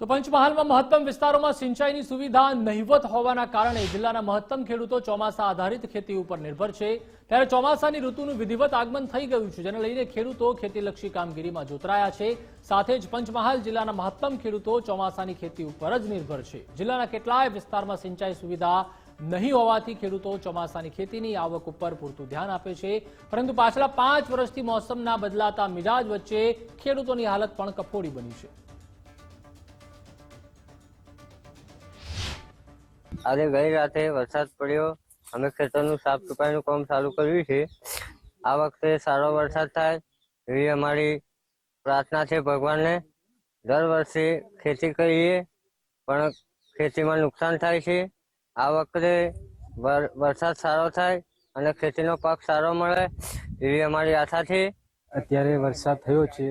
તો પંચમહાલમાં મહત્તમ વિસ્તારોમાં સિંચાઈની સુવિધા નહિવત હોવાના કારણે જિલ્લાના મહત્તમ ખેડૂતો ચોમાસા આધારિત ખેતી ઉપર નિર્ભર છે। ત્યારે ચોમાસાની ઋતુનું વિધિવત આગમન થઈ ગયું છે, જેને લઈને ખેડૂતો ખેતીલક્ષી કામગીરીમાં જોતરાયા છે। સાથે જ પંચમહાલ જિલ્લાના મહત્તમ ખેડૂતો ચોમાસાની ખેતી ઉપર જ નિર્ભર છે। જિલ્લાના કેટલાય વિસ્તારમાં સિંચાઈ સુવિધા નહીં હોવાથી ખેડૂતો ચોમાસાની ખેતીની આવક ઉપર પૂરતું ધ્યાન આપે છે, પરંતુ પાછલા 5 વર્ષથી મોસમના બદલાતા મિજાજ વચ્ચે ખેડૂતોની હાલત પણ કફોડી બની છે। આજે ગઈ રાતે વરસાદ પડ્યો, અમે ખેતરનું સાફ સફાઈનું કામ ચાલુ કર્યું છે। આ વખતે સારો વરસાદ થાય એવી અમારી પ્રાર્થના છે ભગવાનને। દર વર્ષે ખેતી કરીએ પણ ખેતીમાં નુકસાન થાય છે। આ વખતે વરસાદ સારો થાય અને ખેતીનો પાક સારો મળે એવી અમારી આશા છે। અત્યારે વરસાદ થયો છે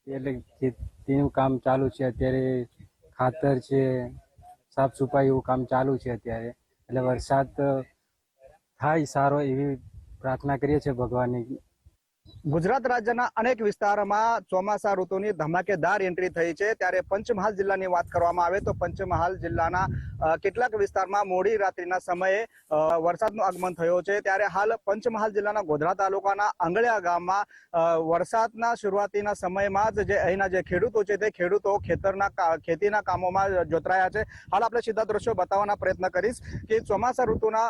એટલે ખેતીનું કામ ચાલુ છે। અત્યારે ખાતર છે, સાફ સફાઈ એવું કામ ચાલુ છે અત્યારે, એટલે વરસાદ થાય સારો એવી પ્રાર્થના કરીએ છીએ ભગવાનની। ગુજરાત રાજ્યના અનેક વિસ્તારોમાં ચોમાસા ઋતુની ધમાકેદાર એન્ટ્રી થઈ છે, ત્યારે પંચમહાલ જિલ્લાની વાત કરવામાં આવે તો પંચમહાલ જિલ્લાના કેટલાક વિસ્તારમાં મોડી રાત્રિના સમયે વરસાદનું આગમન થયો છે। ત્યારે હાલ પંચમહાલ જિલ્લાના ગોધરા તાલુકાના આંગળિયા ગામમાં વરસાદના શરૂઆતીના સમયમાં જ જે અહીંના જે ખેડૂતો છે તે ખેડૂતો ખેતીના કામોમાં જોતરાયા છે। હાલ આપણે સીધા દ્રશ્યો બતાવવાના પ્રયત્ન કરીશ કે ચોમાસા ઋતુના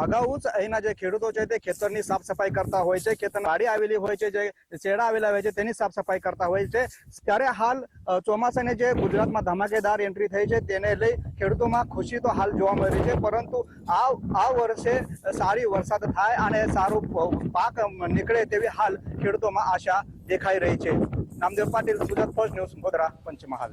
અગાઉ જ અહીંના જે ખેડૂતો છે તે ખેતરની સાફ સફાઈ કરતા હોય છે, ખેતરની વાડી આવેલી હોય છે, જે શેડા આવેલા હોય છે તેની સાફ સફાઈ કરતા હોય છે। ત્યારે હાલ ચોમાસાની જે ગુજરાતમાં ધમાકેદાર એન્ટ્રી થઈ છે તેને લઈ ખેડૂતોમાં ખુશી તો હાલ જોવા મળી રહી છે, પરંતુ આ વર્ષે સારી વરસાદ થાય અને સારું પાક નીકળે તેવી હાલ ખેડૂતોમાં આશા દેખાઈ રહી છે। Namdev Patil, Gujarat first news, Godhra, Panchmahal.